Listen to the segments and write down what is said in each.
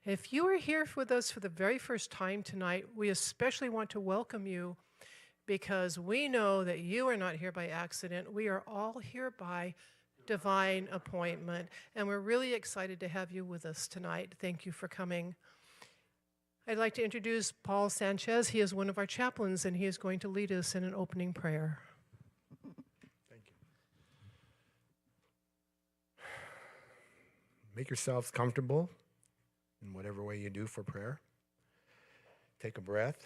If you are here with us for the very first time tonight, we especially want to welcome you because we know that you are not here by accident. We are all here by divine appointment, and we're really excited to have you with us tonight. Thank you for coming. I'd like to introduce Paul Sanchez. He is one of our chaplains, and he is going to lead us in an opening prayer. Thank you. Make yourselves comfortable in whatever way you do for prayer. Take a breath.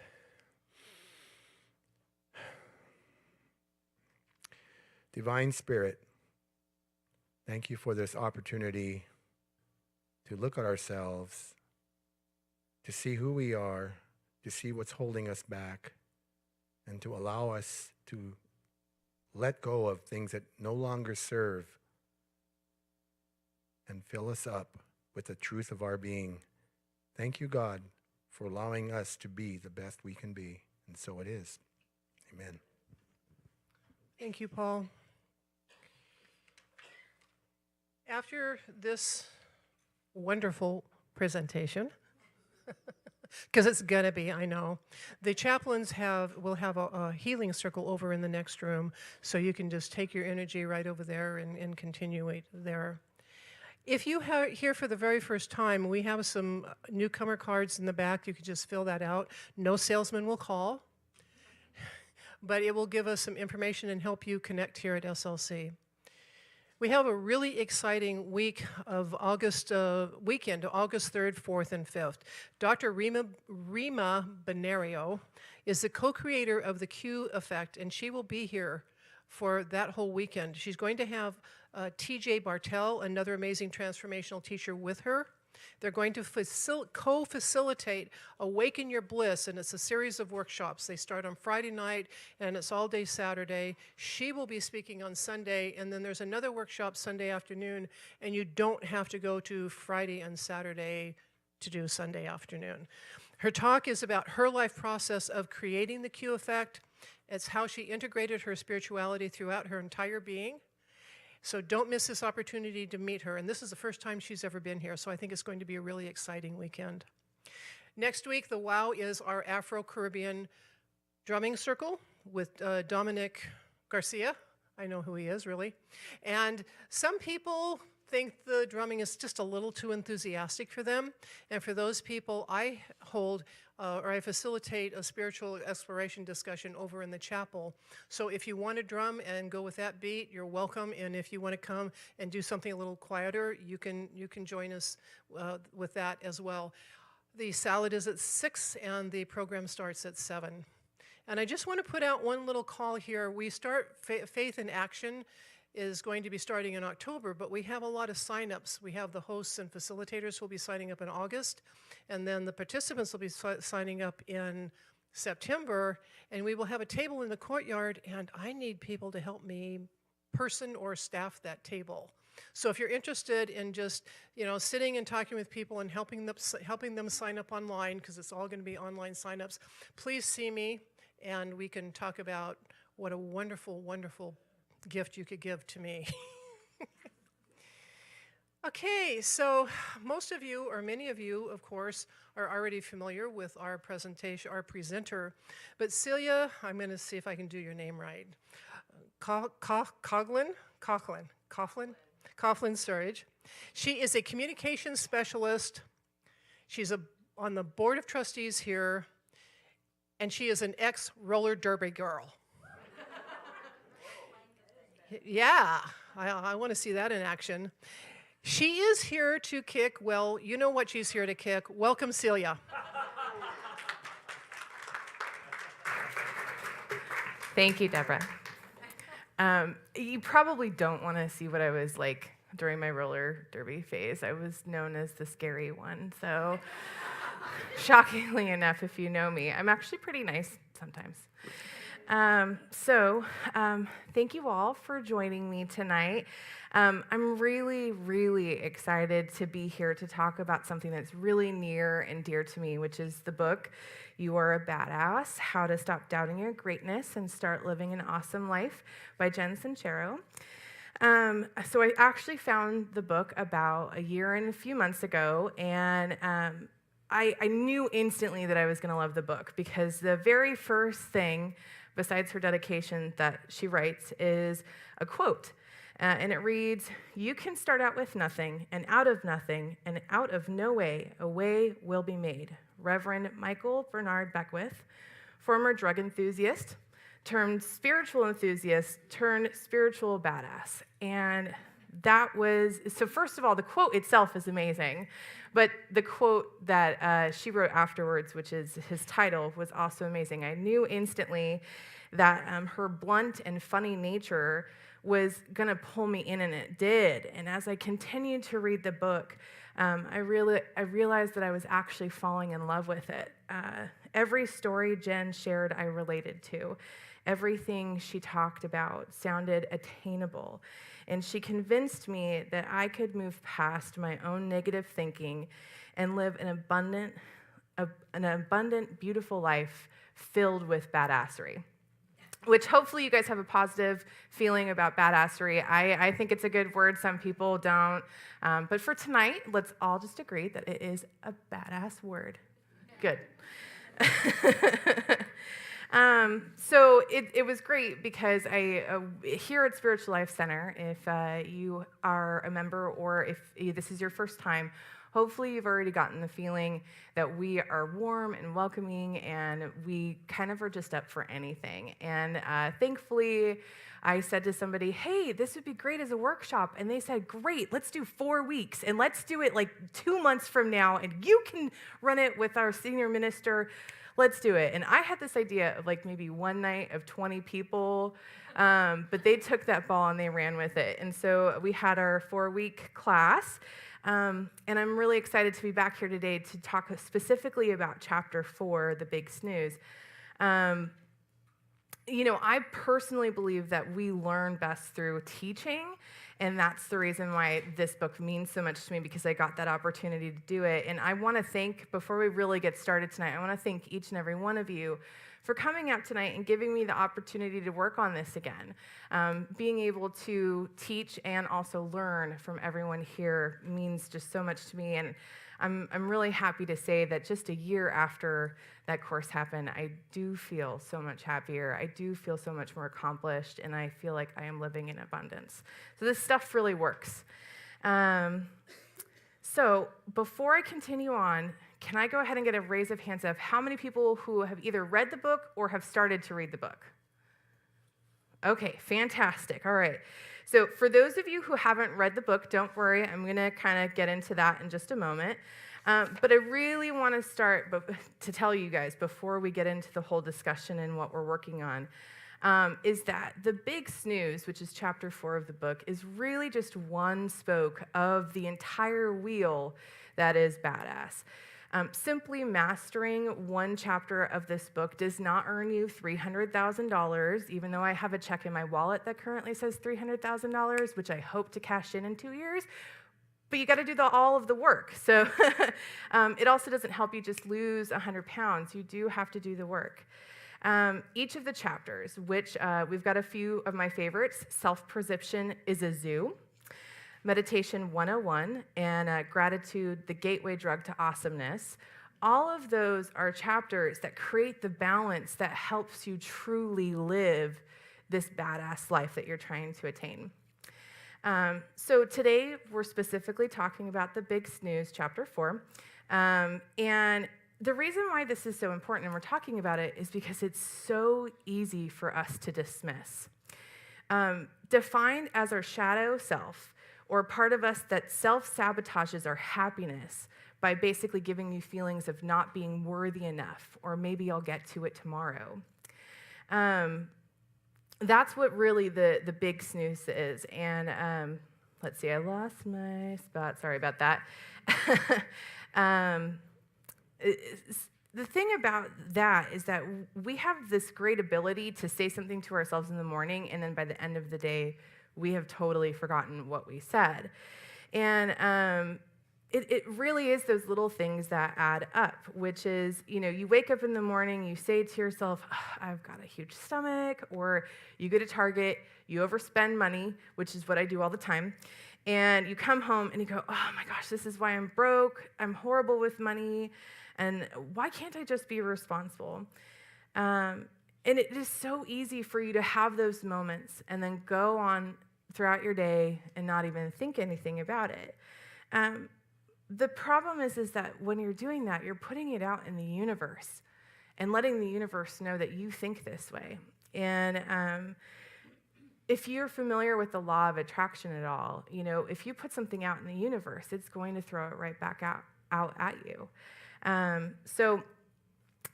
Divine Spirit, thank you for this opportunity to look at ourselves, to see who we are, to see what's holding us back, and to allow us to let go of things that no longer serve and fill us up with the truth of our being. Thank you, God, for allowing us to be the best we can be. And so it is. Amen. Thank you, Paul. After this wonderful presentation, because it's going to be, I know, the chaplains will have a healing circle over in the next room, so you can just take your energy right over there and continue it there. If you are here for the very first time, we have some newcomer cards in the back. You can just fill that out. No salesman will call, but it will give us some information and help you connect here at SLC. We have a really exciting week of weekend, August 3rd, 4th, and 5th. Dr. Rima Benario is the co-creator of the Q Effect, and she will be here for that whole weekend. She's going to have TJ Bartell, another amazing transformational teacher, with her. They're going to co-facilitate Awaken Your Bliss, and it's a series of workshops. They start on Friday night, and it's all day Saturday. She will be speaking on Sunday, and then there's another workshop Sunday afternoon, and you don't have to go to Friday and Saturday to do Sunday afternoon. Her talk is about her life process of creating the Q Effect. It's how she integrated her spirituality throughout her entire being. So don't miss this opportunity to meet her. And this is the first time she's ever been here, so I think it's going to be a really exciting weekend. Next week, the WOW is our Afro-Caribbean drumming circle with Dominic Garcia. I know who he is, really. And some people think the drumming is just a little too enthusiastic for them. And for those people, I facilitate a spiritual exploration discussion over in the chapel. So if you want to drum and go with that beat, you're welcome. And if you want to come and do something a little quieter, you can join us with that as well. The salad is at 6 and the program starts at 7. And I just want to put out one little call here. We start Faith in Action is going to be starting in October, but we have a lot of signups. We have the hosts and facilitators who will be signing up in August, and then the participants will be signing up in September, and we will have a table in the courtyard, and I need people to help me person or staff that table. So if you're interested in just, sitting and talking with people and helping them sign up online, because it's all going to be online signups, please see me, and we can talk about what a wonderful, wonderful gift you could give to me. Okay, so most of you, or many of you, of course, are already familiar with our presentation, our presenter. But Celia, I'm going to see if I can do your name right. Coughlin Sturridge. She is a communications specialist. She's on the board of trustees here, and she is an ex-roller derby girl. Yeah, I want to see that in action. She is here to kick, well, you know what she's here to kick. Welcome, Celia. Thank you, Deborah. You probably don't want to see what I was like during my roller derby phase. I was known as the scary one, so shockingly enough, if you know me, I'm actually pretty nice sometimes. Thank you all for joining me tonight. I'm really, really excited to be here to talk about something that's really near and dear to me, which is the book, You Are a Badass, How to Stop Doubting Your Greatness and Start Living an Awesome Life by Jen Sincero. So I actually found the book about a year and a few months ago, and I knew instantly that I was going to love the book because the very first thing, besides her dedication, that she writes is a quote. And it reads, "You can start out with nothing, and out of no way, a way will be made." Reverend Michael Bernard Beckwith, former drug enthusiast, turned spiritual enthusiast, turned spiritual badass. And that was, so first of all, the quote itself is amazing, but the quote that she wrote afterwards, which is his title, was also amazing. I knew instantly that her blunt and funny nature was going to pull me in, and it did. And as I continued to read the book, I realized that I was actually falling in love with it. Every story Jen shared, I related to. Everything she talked about sounded attainable. And she convinced me that I could move past my own negative thinking and live an abundant, beautiful life filled with badassery. Which hopefully you guys have a positive feeling about badassery. I think it's a good word. Some people don't. But for tonight, let's all just agree that it is a badass word. Good. So it was great because here at Spiritual Life Center, if you are a member or if this is your first time, hopefully you've already gotten the feeling that we are warm and welcoming, and we kind of are just up for anything. And thankfully, I said to somebody, "Hey, this would be great as a workshop." And they said, "Great, let's do 4 weeks, and let's do it like 2 months from now, and you can run it with our senior minister. Let's do it." And I had this idea of like maybe one night of 20 people, but they took that ball and they ran with it. And so we had our 4-week class. And I'm really excited to be back here today to talk specifically about chapter 4, the big snooze. I personally believe that we learn best through teaching, and that's the reason why this book means so much to me, because I got that opportunity to do it. And I want to thank, before we really get started tonight, I want to thank each and every one of you for coming out tonight and giving me the opportunity to work on this again. Being able to teach and also learn from everyone here means just so much to me. And I'm really happy to say that just a year after that course happened, I do feel so much happier. I do feel so much more accomplished, and I feel like I am living in abundance. So this stuff really works. So before I continue on, can I go ahead and get a raise of hands of how many people who have either read the book or have started to read the book? Okay, fantastic. All right. So for those of you who haven't read the book, don't worry. I'm going to kind of get into that in just a moment. But I really want to start to tell you guys before we get into the whole discussion and what we're working on, is that the big snooze, which is chapter 4 of the book, is really just one spoke of the entire wheel that is badass. Simply mastering one chapter of this book does not earn you $300,000, even though I have a check in my wallet that currently says $300,000, which I hope to cash in 2 years. But you got to do all of the work. So it also doesn't help you just lose 100 pounds. You do have to do the work. Each of the chapters, which we've got a few of my favorites, Self-Perception is a Zoo, Meditation 101, and Gratitude, the Gateway Drug to Awesomeness. All of those are chapters that create the balance that helps you truly live this badass life that you're trying to attain. So today, we're specifically talking about the big snooze, chapter 4. And the reason why this is so important and we're talking about it is because it's so easy for us to dismiss. Defined as our shadow self, or part of us that self-sabotages our happiness by basically giving you feelings of not being worthy enough, or maybe I'll get to it tomorrow. That's what really the big snooze is. And let's see, I lost my spot. Sorry about that. The thing about that is that we have this great ability to say something to ourselves in the morning, and then by the end of the day, we have totally forgotten what we said. And it really is those little things that add up, which is, you wake up in the morning, you say to yourself, I've got a huge stomach, or you go to Target, you overspend money, which is what I do all the time, and you come home and you go, oh my gosh, this is why I'm broke, I'm horrible with money, and why can't I just be responsible? And it is so easy for you to have those moments and then go on throughout your day and not even think anything about it. The problem is that when you're doing that, you're putting it out in the universe and letting the universe know that you think this way. And if you're familiar with the law of attraction at all, if you put something out in the universe, it's going to throw it right back out at you. So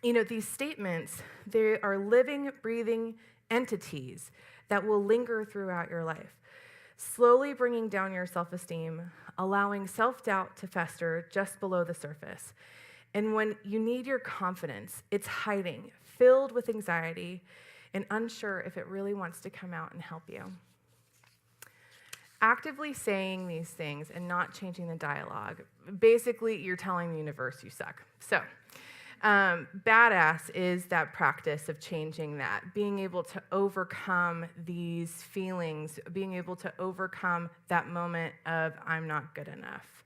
these statements, they are living, breathing entities that will linger throughout your life, slowly bringing down your self-esteem, allowing self-doubt to fester just below the surface. And when you need your confidence, it's hiding, filled with anxiety, and unsure if it really wants to come out and help you. Actively saying these things and not changing the dialogue, basically you're telling the universe you suck. So, badass is that practice of changing that, being able to overcome these feelings, being able to overcome that moment of I'm not good enough.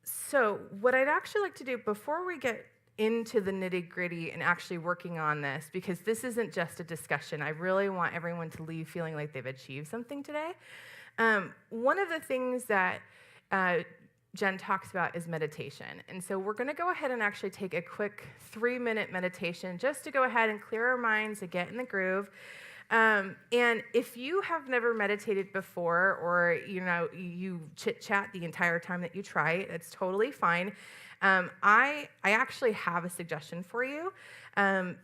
So what I'd actually like to do before we get into the nitty-gritty and actually working on this, because this isn't just a discussion, I really want everyone to leave feeling like they've achieved something today. One of the things that Jen talks about is meditation. And so we're going to go ahead and actually take a quick 3-minute meditation just to go ahead and clear our minds and get in the groove. And if you have never meditated before, or you chit-chat the entire time that you try, it's totally fine. I actually have a suggestion for you.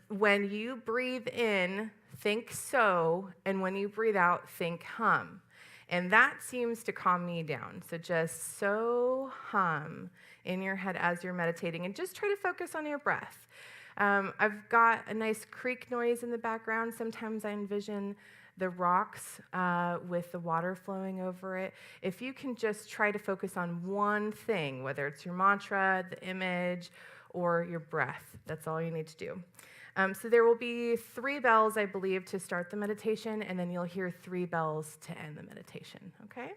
When you breathe in, think so, and when you breathe out, think hum. And that seems to calm me down. So just so hum in your head as you're meditating, and just try to focus on your breath. I've got a nice creek noise in the background. Sometimes I envision the rocks with the water flowing over it. If you can just try to focus on one thing, whether it's your mantra, the image, or your breath, that's all you need to do. So there will be 3 bells, I believe, to start the meditation, and then you'll hear 3 bells to end the meditation, okay?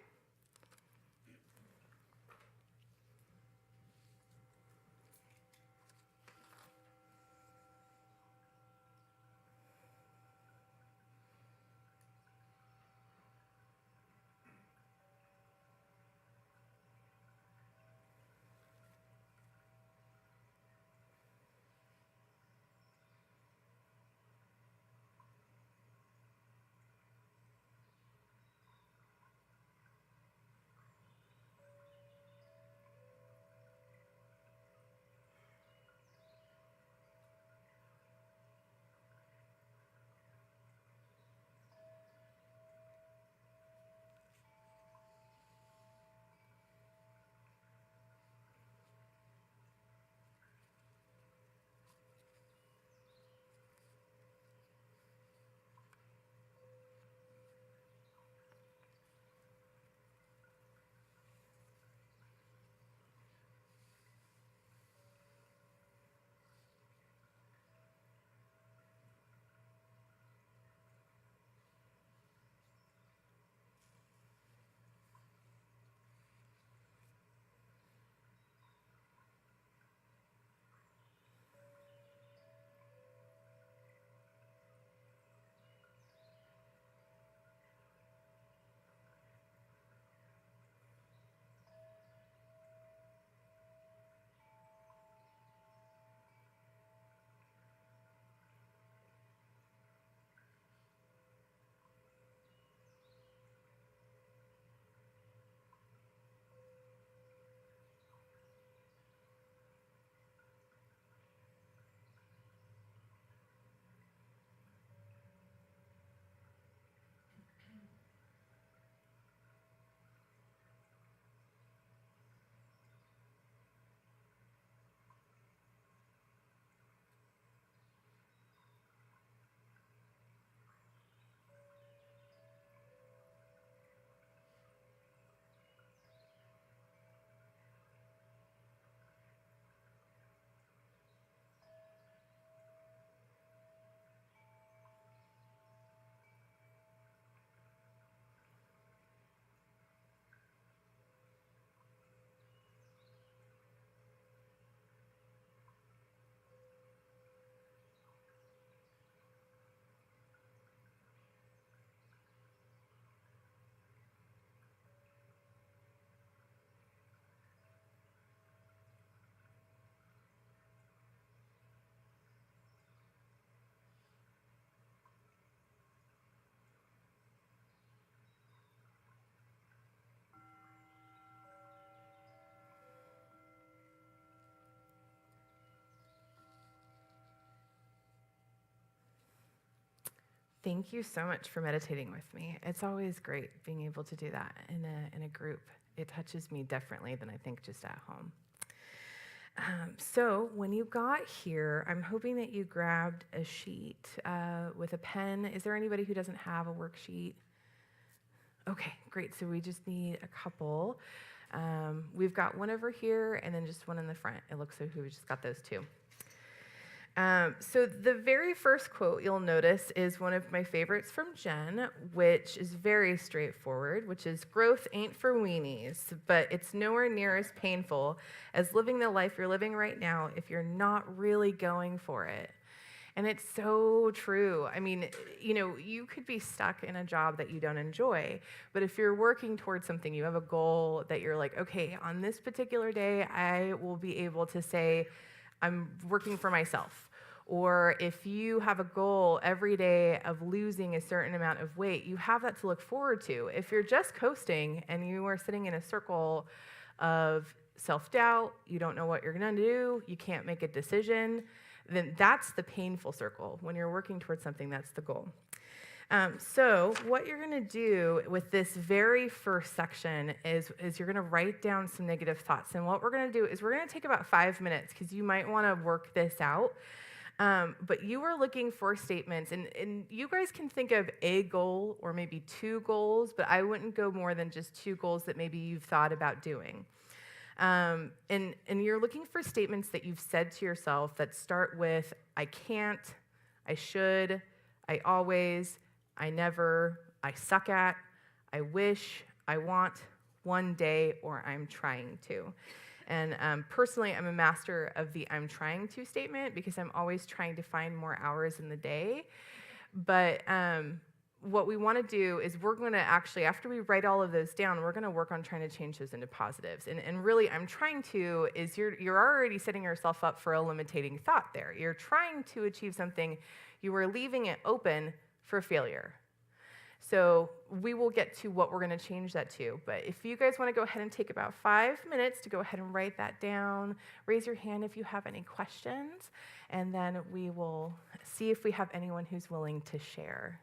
Thank you so much for meditating with me. It's always great being able to do that in a group. It touches me differently than I think just at home. So when you got here, I'm hoping that you grabbed a sheet with a pen. Is there anybody who doesn't have a worksheet? Okay, great. So we just need a couple. We've got one over here and then just one in the front. It looks like we just got those two. So the very first quote you'll notice is one of my favorites from Jen, which is very straightforward, which is, growth ain't for weenies, but it's nowhere near as painful as living the life you're living right now if you're not really going for it. And it's so true. I mean, you could be stuck in a job that you don't enjoy, but if you're working towards something, you have a goal that you're like, okay, on this particular day, I will be able to say, I'm working for myself. Or if you have a goal every day of losing a certain amount of weight, you have that to look forward to. If you're just coasting and you are sitting in a circle of self-doubt, you don't know what you're going to do, you can't make a decision, then that's the painful circle. When you're working towards something, that's the goal. So what you're going to do with this very first section is you're going to write down some negative thoughts. And what we're going to do is we're going to take about 5 minutes because you might want to work this out. But you are looking for statements, and you guys can think of a goal or maybe 2 goals, but I wouldn't go more than just 2 goals that maybe you've thought about doing. And you're looking for statements that you've said to yourself that start with, I can't, I should, I always, I never, I suck at, I wish, I want, one day, or I'm trying to. And personally, I'm a master of the I'm trying to statement because I'm always trying to find more hours in the day. But what we want to do is we're going to actually, after we write all of those down, we're going to work on trying to change those into positives. And really, I'm trying to is you're already setting yourself up for a limiting thought there. You're trying to achieve something. You are leaving it open for failure. So we will get to what we're going to change that to. But if you guys want to go ahead and take about 5 minutes to go ahead and write that down, raise your hand if you have any questions, and then we will see if we have anyone who's willing to share.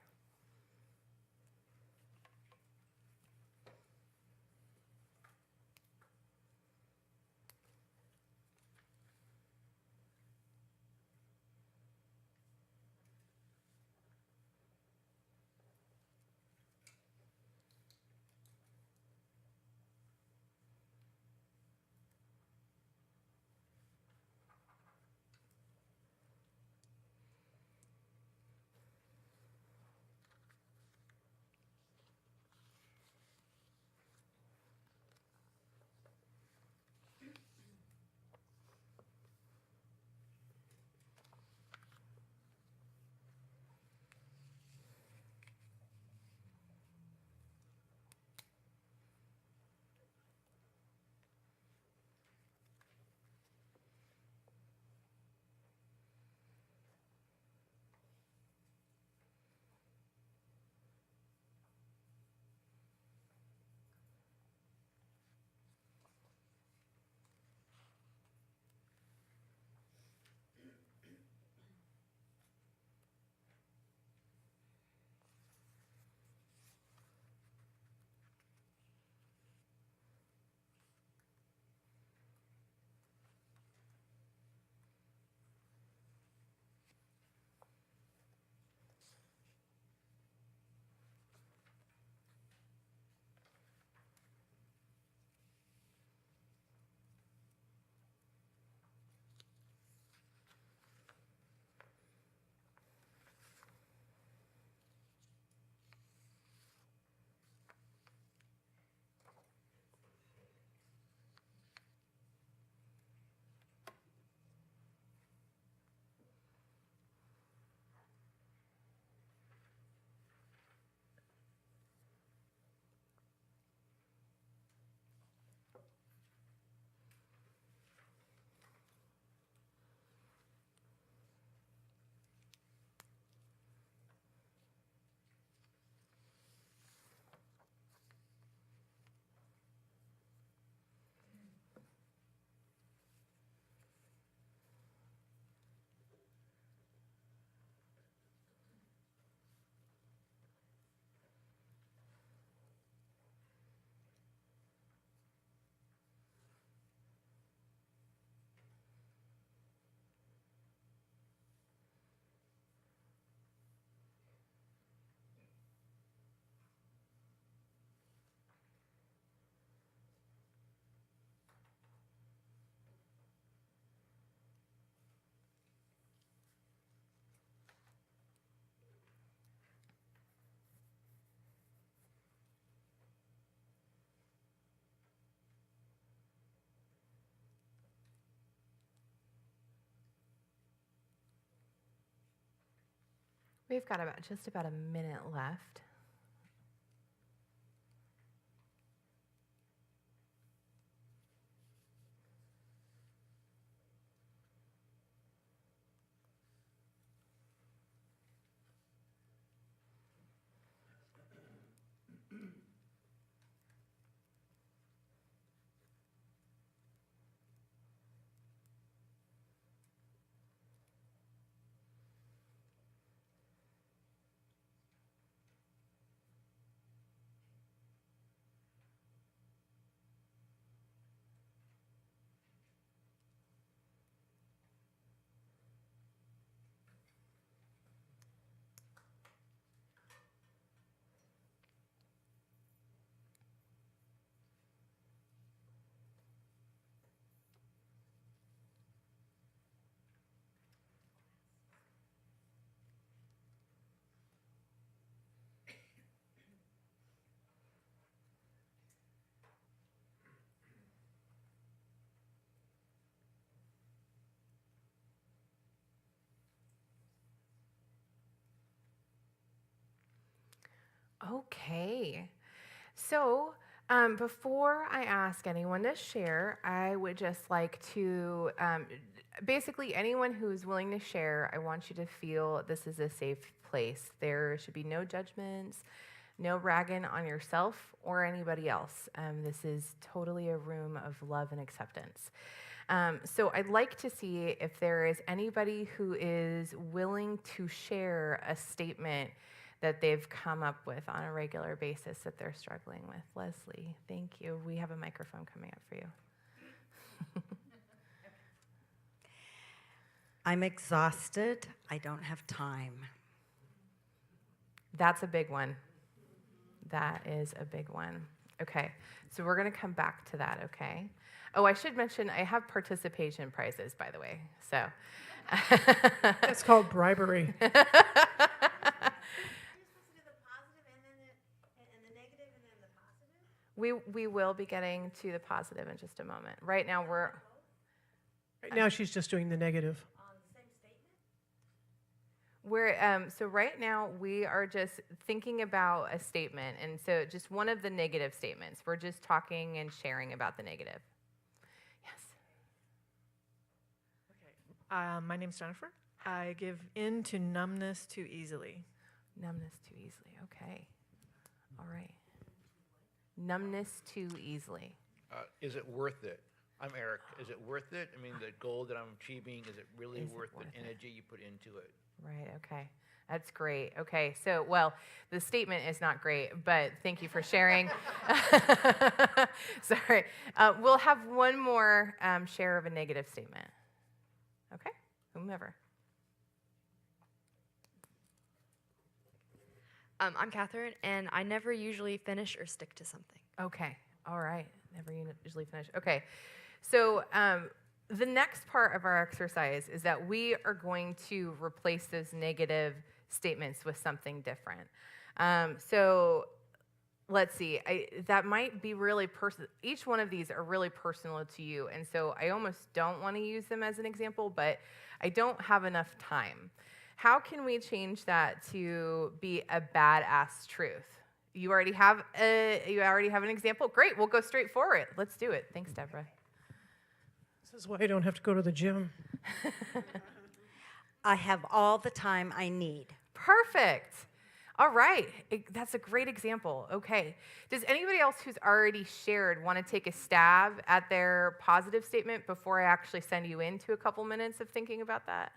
We've got just about a minute left. Okay. So, before I ask anyone to share, I would just like to basically, anyone who's willing to share, I want you to feel this is a safe place. There should be no judgments, no ragging on yourself or anybody else. This is totally a room of love and acceptance. So, I'd like to see if there is anybody who is willing to share a statement that they've come up with on a regular basis that they're struggling with. Leslie, thank you. We have a microphone coming up for you. I'm exhausted. I don't have time. That's a big one. That is a big one. Okay, so we're going to come back to that, okay? Oh, I should mention I have participation prizes, by the way. So That's called bribery. We will be getting to the positive in just a moment. Right now Right now, she's just doing the negative. so right now we are just thinking about a statement, and so just one of the negative statements. We're just talking and sharing about the negative. Yes. Okay. My name's Jennifer. I give in to numbness too easily. Numbness too easily. Okay. All right. Numbness too easily. Is it worth it? I'm Eric. Is it worth it? I mean, the goal that I'm achieving, is it really worth the energy you put into it? Right, okay. That's great. Okay, so, well, the statement is not great, but thank you for sharing. Sorry. We'll have one more share of a negative statement. Okay, whomever. I'm Catherine, and I never usually finish or stick to something. Okay, all right. Never usually finish. Okay, so the next part of our exercise is that we are going to replace those negative statements with something different. So let's see. That might be really personal. Each one of these are really personal to you, and so I almost don't want to use them as an example, but I don't have enough time. How can we change that to be a badass truth? You already have an example? Great, we'll go straight for it. Let's do it. Thanks, Deborah. This is why I don't have to go to the gym. I have all the time I need. Perfect. All right, that's a great example. Okay, does anybody else who's already shared want to take a stab at their positive statement before I actually send you into a couple minutes of thinking about that?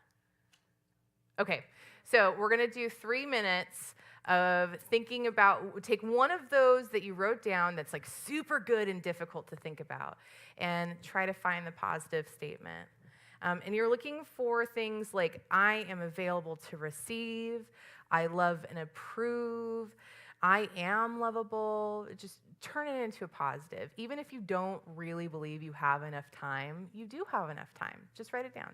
Okay, so we're going to do 3 minutes of thinking about, take one of those that you wrote down that's like super good and difficult to think about, and try to find the positive statement. And you're looking for things like, I am available to receive, I love and approve, I am lovable. Just turn it into a positive. Even if you don't really believe you have enough time, you do have enough time. Just write it down.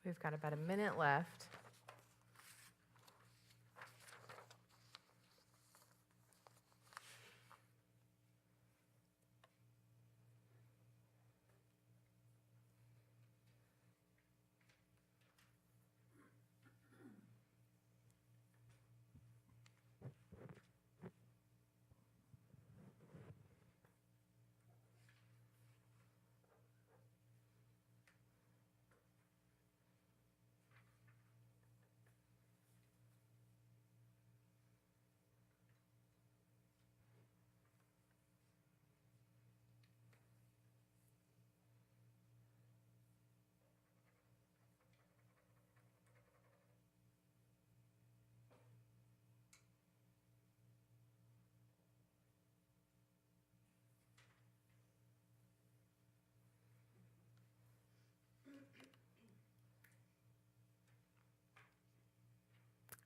We've got about a minute left.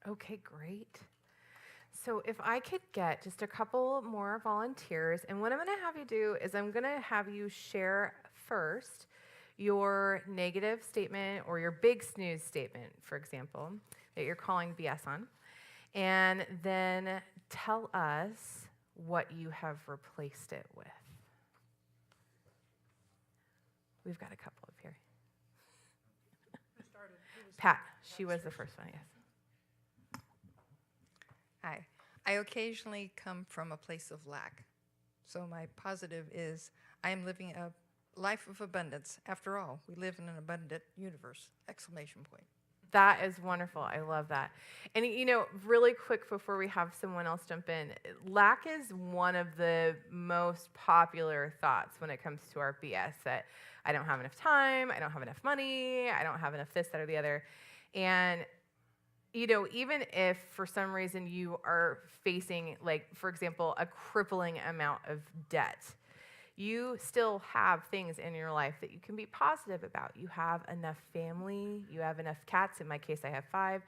Okay, great. So if I could get just a couple more volunteers, and what I'm going to have you do is I'm going to have you share first your negative statement or your big snooze statement, for example, that you're calling BS on, and then tell us what you have replaced it with. We've got a couple up here. Pat, she was the first one, yes. Hi. I occasionally come from a place of lack. So my positive is I am living a life of abundance. After all, we live in an abundant universe! Exclamation point. That is wonderful. I love that. And really quick before we have someone else jump in, lack is one of the most popular thoughts when it comes to our BS, that I don't have enough time, I don't have enough money, I don't have enough this, that, or the other. And even if for some reason you are facing, like, for example, a crippling amount of debt, you still have things in your life that you can be positive about. You have enough family, you have enough cats. In my case, I have 5.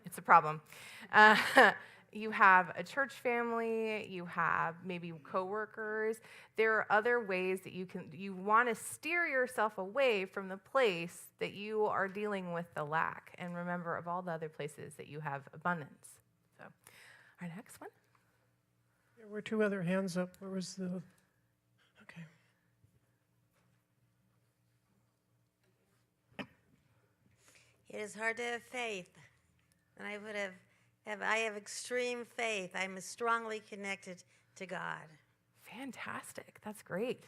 It's a problem. You have a church family, you have maybe coworkers. There are other ways that you want to steer yourself away from the place that you are dealing with the lack, and remember of all the other places that you have abundance. So, our next one. There were 2 other hands up. Where was the... Okay. It is hard to have faith. And I have extreme faith. I'm strongly connected to God. Fantastic. That's great.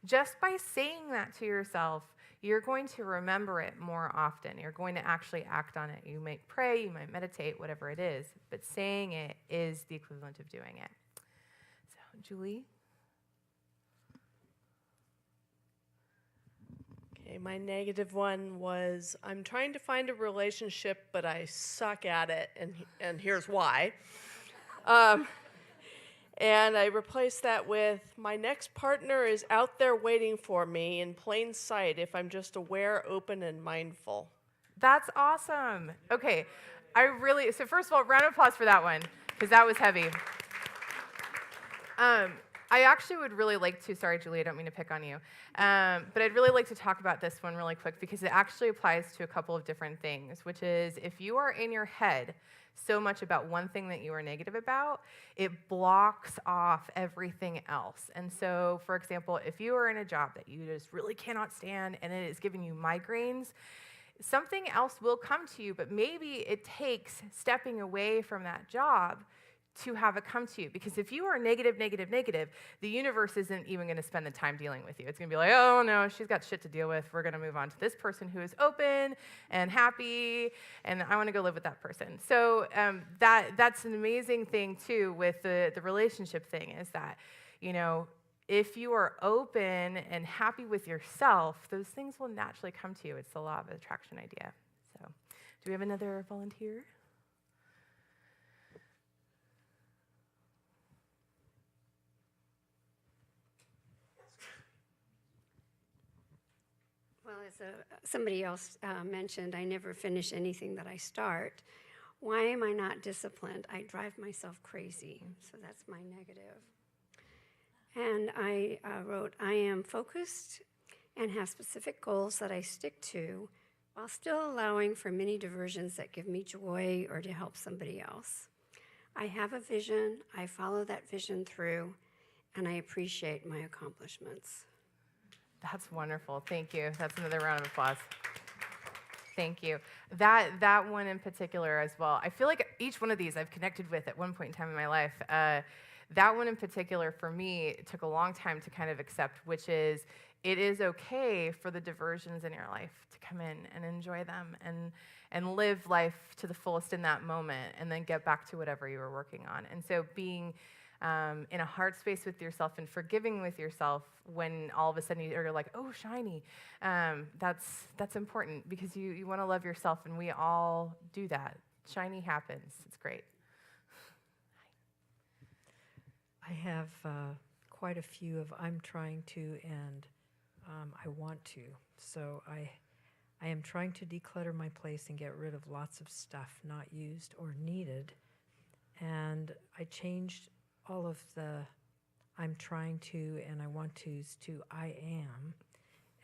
Just by saying that to yourself, you're going to remember it more often. You're going to actually act on it. You might pray, you might meditate, whatever it is, but saying it is the equivalent of doing it. So, Julie? Okay, my negative one was I'm trying to find a relationship, but I suck at it, and here's why. And I replaced that with my next partner is out there waiting for me in plain sight if I'm just aware, open, and mindful. That's awesome. Okay, so first of all, round of applause for that one, because that was heavy. I actually would really like to, sorry, Julie, I don't mean to pick on you, but I'd really like to talk about this one really quick because it actually applies to a couple of different things, which is if you are in your head so much about one thing that you are negative about, it blocks off everything else. And so, for example, if you are in a job that you just really cannot stand and it is giving you migraines, something else will come to you, but maybe it takes stepping away from that job to have it come to you. Because if you are negative, the universe isn't even going to spend the time dealing with you. It's going to be like, oh no, she's got shit to deal with. We're going to move on to this person who is open and happy, and I want to go live with that person. So that's an amazing thing too with the relationship thing is that, if you are open and happy with yourself, those things will naturally come to you. It's the law of attraction idea. So do we have another volunteer? Well, as somebody else mentioned, I never finish anything that I start. Why am I not disciplined? I drive myself crazy, so that's my negative. And I wrote, I am focused and have specific goals that I stick to while still allowing for many diversions that give me joy or to help somebody else. I have a vision, I follow that vision through, and I appreciate my accomplishments. That's wonderful. Thank you. That's another round of applause. Thank you. That one in particular as well. I feel like each one of these I've connected with at one point in time in my life. That one in particular for me took a long time to kind of accept, which is it is okay for the diversions in your life to come in and enjoy them and live life to the fullest in that moment and then get back to whatever you were working on. And so being in a heart space with yourself and forgiving with yourself when all of a sudden you're like, oh, shiny, that's important because you want to love yourself, and we all do that. Shiny happens. It's great. I have quite a few of I'm trying to and I want to. So I am trying to declutter my place and get rid of lots of stuff not used or needed. And I changed all of the I'm trying to and I want to's to I am.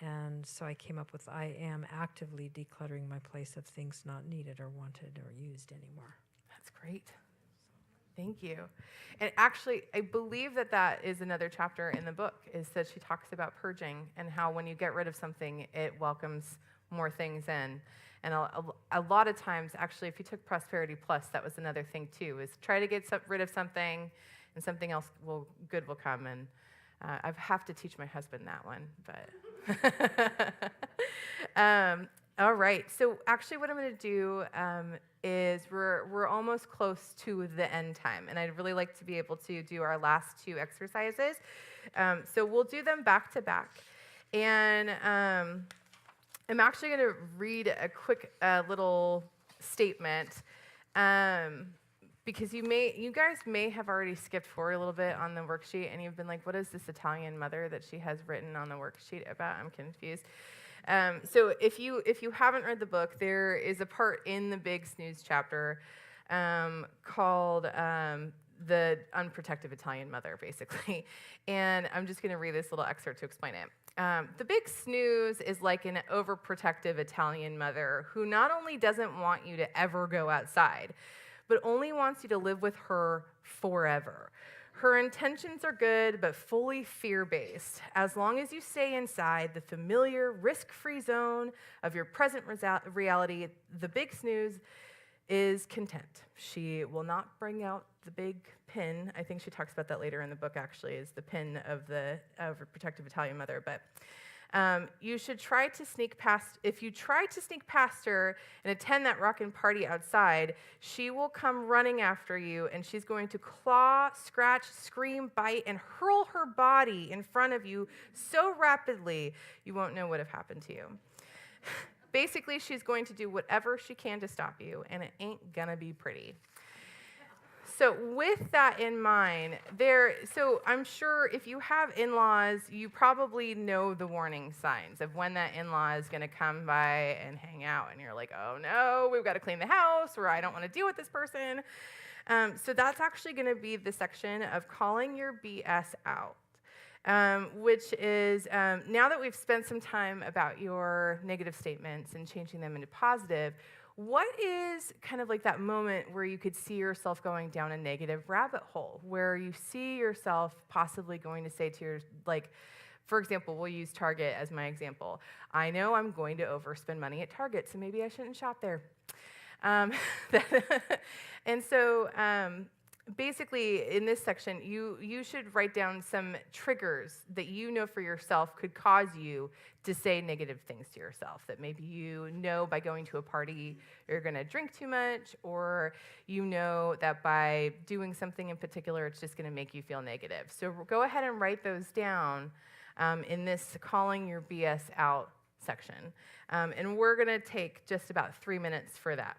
And so I came up with I am actively decluttering my place of things not needed or wanted or used anymore. That's great. Thank you. And actually, I believe that is another chapter in the book, is that she talks about purging and how when you get rid of something, it welcomes more things in. And a lot of times, actually, if you took Prosperity Plus, that was another thing too, is try to get rid of something and something else good will come. And I have to teach my husband that one, but all right. So actually, what I'm going to do is we're almost close to the end time, and I'd really like to be able to do our last two exercises. So we'll do them back to back, and I'm actually going to read a quick little statement. Because you guys may have already skipped forward a little bit on the worksheet, and you've been like, what is this Italian mother that she has written on the worksheet about? I'm confused. So if you haven't read the book, there is a part in the big Snooze chapter called the unprotective Italian mother, basically. And I'm just going to read this little excerpt to explain it. The big snooze is like an overprotective Italian mother who not only doesn't want you to ever go outside, but only wants you to live with her forever. Her intentions are good, but fully fear-based. As long as you stay inside the familiar, risk-free zone of your present reality, the big snooze is content. She will not bring out the big pin. I think she talks about that later in the book, actually, is the pin of the protective Italian mother. But you should try to sneak past. If you try to sneak past her and attend that rockin' party outside, she will come running after you, and she's going to claw, scratch, scream, bite, and hurl her body in front of you so rapidly you won't know what have happened to you. Basically, she's going to do whatever she can to stop you, and it ain't gonna be pretty. So with that in mind, so I'm sure if you have in-laws, you probably know the warning signs of when that in-law is going to come by and hang out, and you're like, oh no, we've got to clean the house, or I don't want to deal with this person. So that's actually going to be the section of calling your BS out, which is now that we've spent some time about your negative statements and changing them into positive, what is kind of like that moment where you could see yourself going down a negative rabbit hole, where you see yourself possibly going to say to your, like, for example, we'll use Target as my example. I know I'm going to overspend money at Target, so maybe I shouldn't shop there. And so basically, in this section, you should write down some triggers that you know for yourself could cause you to say negative things to yourself, that maybe you know by going to a party you're going to drink too much, or you know that by doing something in particular it's just going to make you feel negative. So go ahead and write those down in this calling your BS out section. And we're going to take just about 3 minutes for that.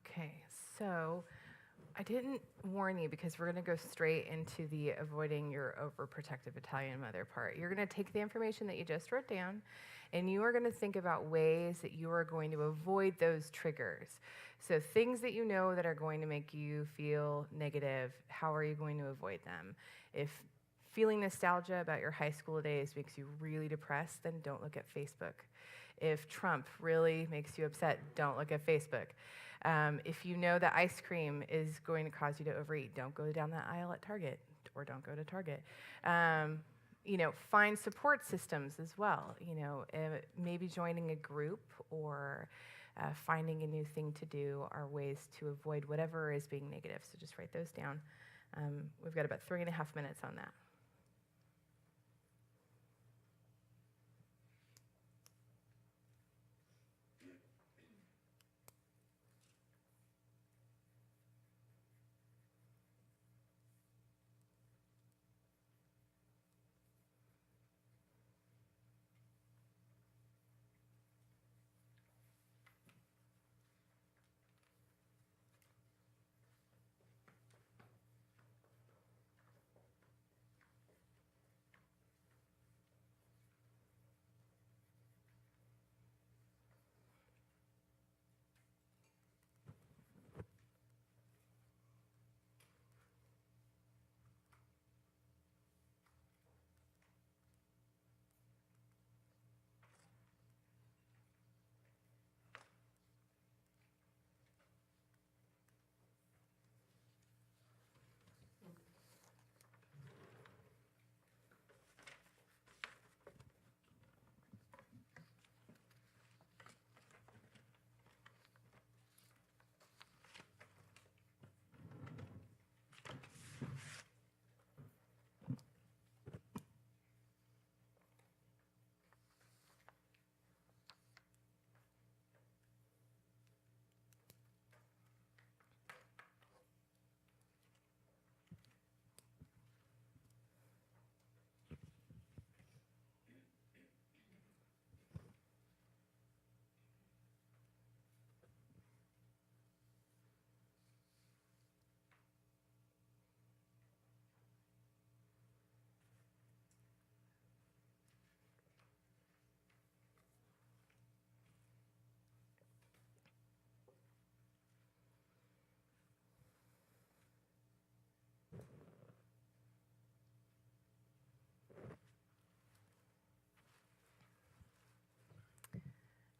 Okay, so I didn't warn you because we're going to go straight into the avoiding your overprotective Italian mother part. You're going to take the information that you just wrote down, and you are going to think about ways that you are going to avoid those triggers. So things that you know that are going to make you feel negative, how are you going to avoid them? If feeling nostalgia about your high school days makes you really depressed, then don't look at Facebook. If Trump really makes you upset, don't look at Facebook. If you know that ice cream is going to cause you to overeat, don't go down that aisle at Target, or don't go to Target. Find support systems as well. Maybe joining a group or finding a new thing to do are ways to avoid whatever is being negative. So just write those down. We've got about 3.5 minutes on that.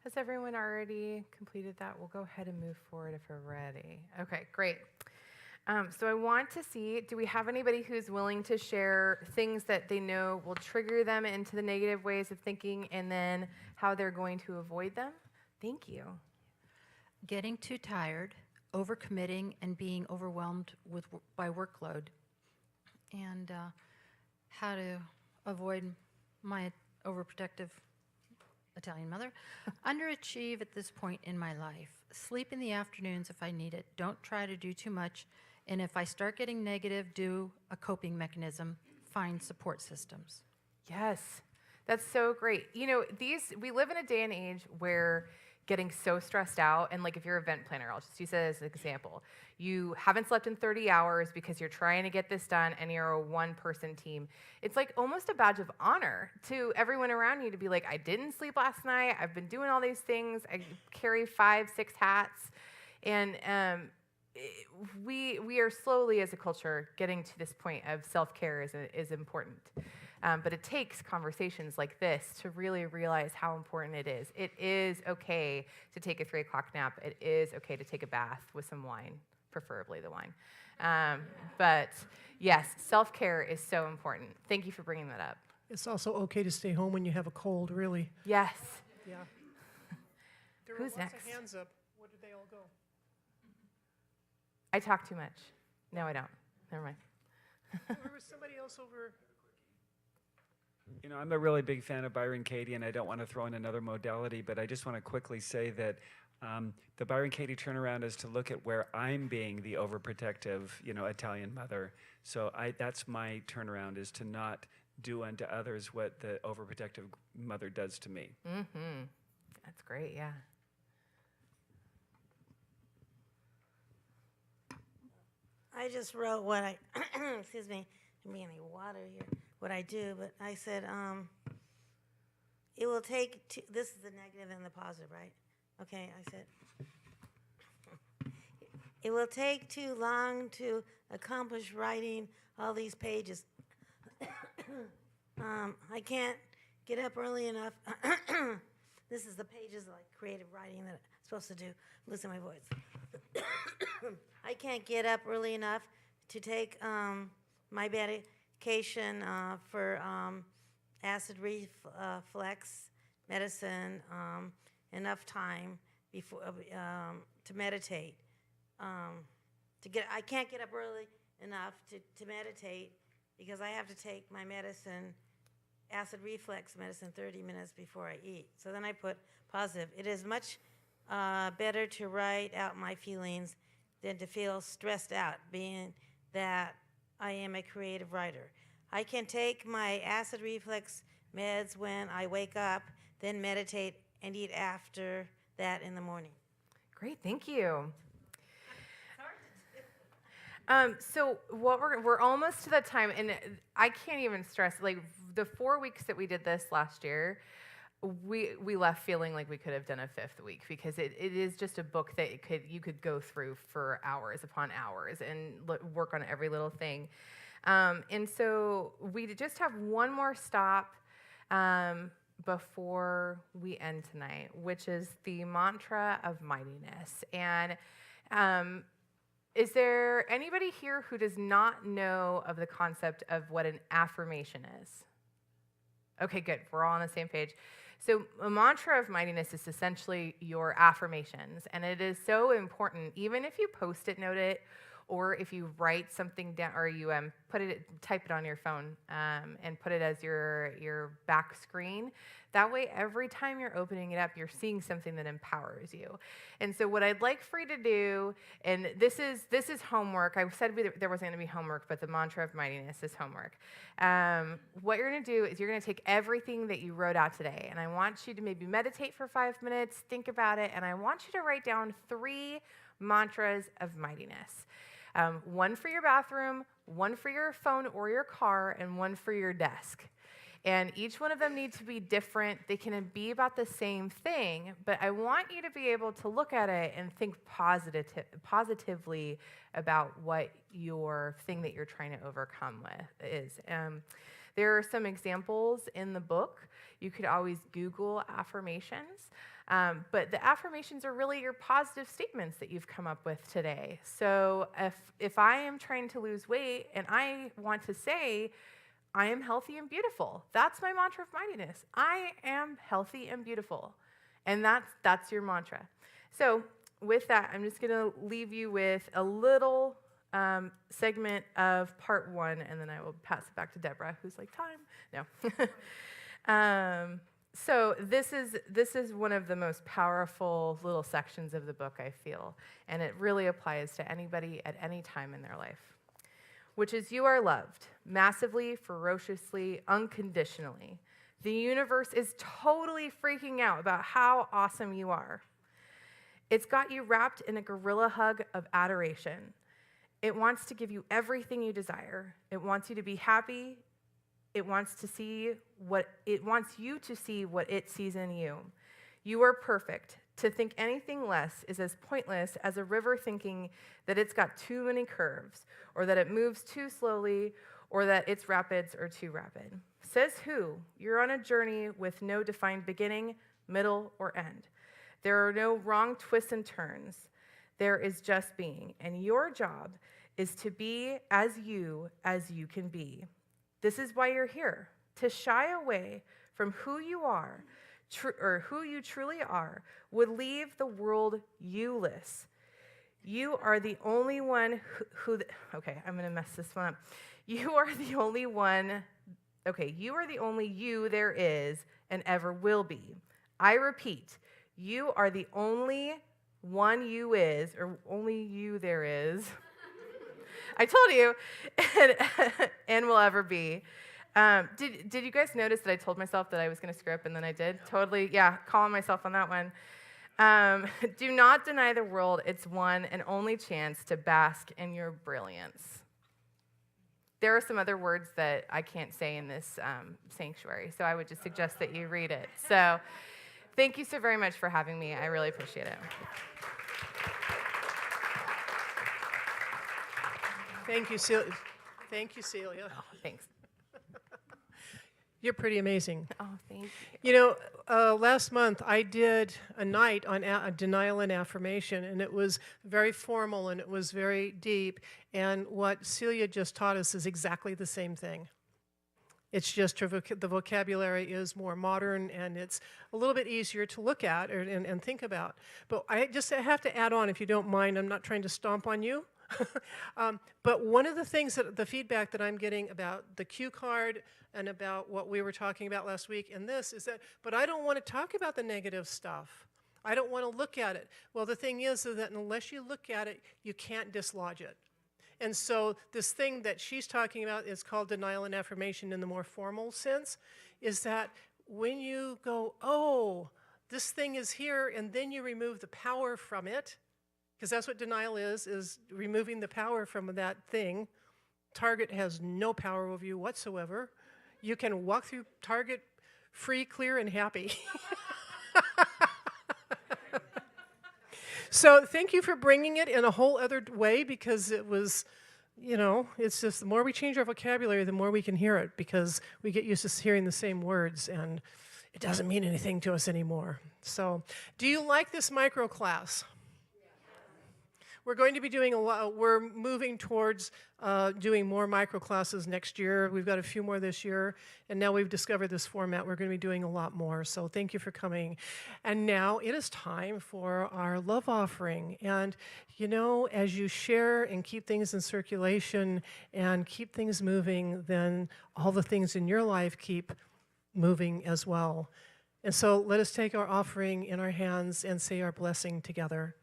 Has everyone already completed that? We'll go ahead and move forward if we're ready. Okay, great. So I want to see, do we have anybody who's willing to share things that they know will trigger them into the negative ways of thinking and then how they're going to avoid them? Thank you. Getting too tired, overcommitting, and being overwhelmed by workload, and how to avoid my overprotective Italian mother. Underachieve at this point in my life. Sleep in the afternoons if I need it. Don't try to do too much. And if I start getting negative, do a coping mechanism. Find support systems. Yes, that's so great. We live in a day and age where getting so stressed out, and like if you're an event planner, I'll just use that as an example. You haven't slept in 30 hours because you're trying to get this done and you're a one-person team. It's like almost a badge of honor to everyone around you to be like, I didn't sleep last night, I've been doing all these things, I carry 5, 6 hats, and we are slowly as a culture getting to this point of self-care is important. But it takes conversations like this to really realize how important it is. It is okay to take a 3 o'clock nap. It is okay to take a bath with some wine, preferably the wine. But yes, self-care is so important. Thank you for bringing that up. It's also okay to stay home when you have a cold, really. Yes. Yeah. There Who's were lots next? of hands up. Where did they all go? I talk too much. No, I don't. Never mind. There was somebody else over. I'm a really big fan of Byron Katie, and I don't want to throw in another modality, but I just want to quickly say that the Byron Katie turnaround is to look at where I'm being the overprotective, Italian mother. So that's my turnaround, is to not do unto others what the overprotective mother does to me. Mm-hmm. That's great, yeah. I just wrote what I, excuse me, I'm getting any water here, what I do, but I said, it will take, this is the negative and the positive, right? Okay, I said, it will take too long to accomplish writing all these pages. I can't get up early enough. This is the pages like creative writing that I'm supposed to do. I'm losing my voice. I can't get up early enough to take my medication for acid reflux medicine enough time before to meditate. I can't get up early enough to meditate because I have to take my medicine, acid reflux medicine, 30 minutes before I eat. So then I put positive. It is much better to write out my feelings than to feel stressed out, being that I am a creative writer. I can take my acid reflux meds when I wake up, then meditate and eat after that in the morning. Great, thank you. So what we're almost to that time, and I can't even stress, like the 4 weeks that we did this last year, we left feeling like we could have done a 5th week because it is just a book that you could go through for hours upon hours and work on every little thing. And so we just have one more stop before we end tonight, which is the mantra of mightiness. And is there anybody here who does not know of the concept of what an affirmation is? Okay, good. We're all on the same page. So a mantra of mightiness is essentially your affirmations, and it is so important, even if you Post-it note it, or if you write something down, or you type it on your phone and put it as your back screen. That way, every time you're opening it up, you're seeing something that empowers you. And so, what I'd like for you to do, and this is homework. I said there wasn't going to be homework, but the mantra of mightiness is homework. What you're going to do is you're going to take everything that you wrote out today, and I want you to maybe meditate for 5 minutes, think about it, and I want you to write down 3 mantras of mightiness. One for your bathroom, one for your phone or your car, and one for your desk. And each one of them needs to be different. They can be about the same thing, but I want you to be able to look at it and think positively about what your thing that you're trying to overcome with is. There are some examples in the book. You could always Google affirmations. But the affirmations are really your positive statements that you've come up with today. So if I am trying to lose weight and I want to say, I am healthy and beautiful, that's my mantra of mightiness. I am healthy and beautiful. And that's your mantra. So with that, I'm just going to leave you with a little segment of part 1, and then I will pass it back to Deborah, who's like, time? No. So this is one of the most powerful little sections of the book, I feel, and it really applies to anybody at any time in their life, which is you are loved, massively, ferociously, unconditionally. The universe is totally freaking out about how awesome you are. It's got you wrapped in a gorilla hug of adoration. It wants to give you everything you desire. It wants you to be happy. It wants you to see what it sees in you. You are perfect. To think anything less is as pointless as a river thinking that it's got too many curves, or that it moves too slowly, or that its rapids are too rapid. Says who? You're on a journey with no defined beginning, middle, or end. There are no wrong twists and turns. There is just being, and your job is to be as you can be. This is why you're here, to shy away from who you are, or who you truly are, would leave the world you-less. You are the only one okay, I'm going to mess this one up. You are the only you there is and ever will be. I repeat, you are the only one you is, or only you there is. I told you, and will ever be. Did you guys notice that I told myself that I was going to screw up, and then I did? Totally, yeah, calling myself on that one. Do not deny the world its one and only chance to bask in your brilliance. There are some other words that I can't say in this sanctuary, so I would just suggest that you read it. So thank you so very much for having me. I really appreciate it. Thank you, Celia. Thank you, Celia. Oh, thanks. You're pretty amazing. Oh, thank you. You know, last month I did a night on denial and affirmation, and it was very formal and it was very deep. And what Celia just taught us is exactly the same thing. It's just the vocabulary is more modern and it's a little bit easier to look at and think about. But I have to add on, if you don't mind, I'm not trying to stomp on you. But one of the things the feedback that I'm getting about the cue card and about what we were talking about last week and this is that, but I don't want to talk about the negative stuff. I don't want to look at it. Well, the thing is that unless you look at it, you can't dislodge it. And so this thing that she's talking about is called denial and affirmation in the more formal sense, is that when you go, oh, this thing is here, and then you remove the power from it, because that's what denial is removing the power from that thing. Target has no power over you whatsoever. You can walk through Target free, clear, and happy. So thank you for bringing it in a whole other way, because it was, you know, it's just the more we change our vocabulary, the more we can hear it, because we get used to hearing the same words, and it doesn't mean anything to us anymore. So do you like this micro class? We're going to be doing a lot. We're moving towards doing more micro classes next year. We've got a few more this year, and now we've discovered this format. We're going to be doing a lot more, so thank you for coming. And now it is time for our love offering. And, you know, as you share and keep things in circulation and keep things moving, then all the things in your life keep moving as well. And so let us take our offering in our hands and say our blessing together.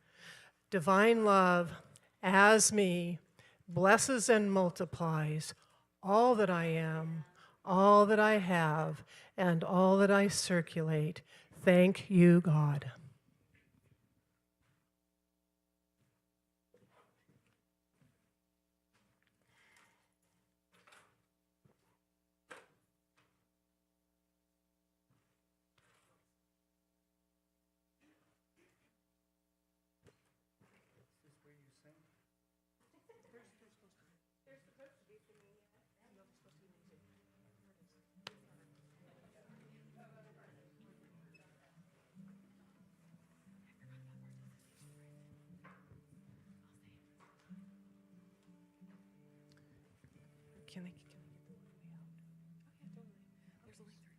Divine love, as me, blesses and multiplies all that I am, all that I have, and all that I circulate. Thank you, God. Can I? There's only 13 of them. Oh, yeah, I know. Figure it out.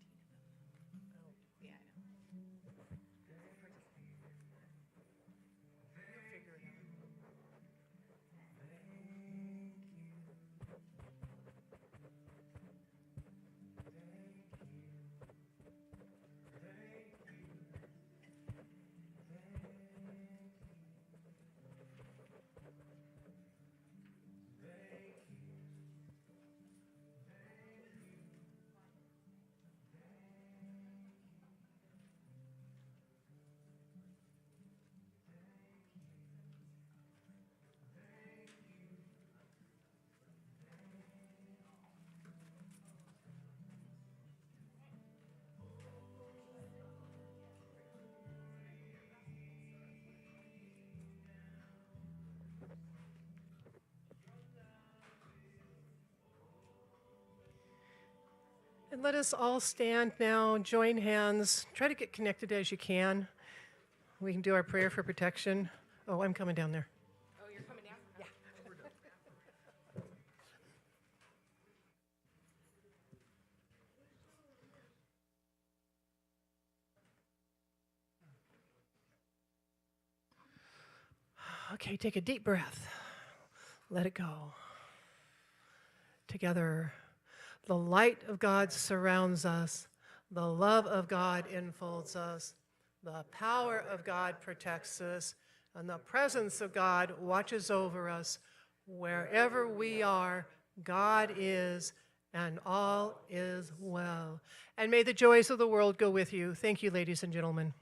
And let us all stand now, join hands, try to get connected as you can. We can do our prayer for protection. Oh, I'm coming down there. Oh, you're coming down? Yeah. Okay, take a deep breath. Let it go. Together, the light of God surrounds us. The love of God enfolds us. The power of God protects us. And the presence of God watches over us. Wherever we are, God is, and all is well. And may the joys of the world go with you. Thank you, ladies and gentlemen.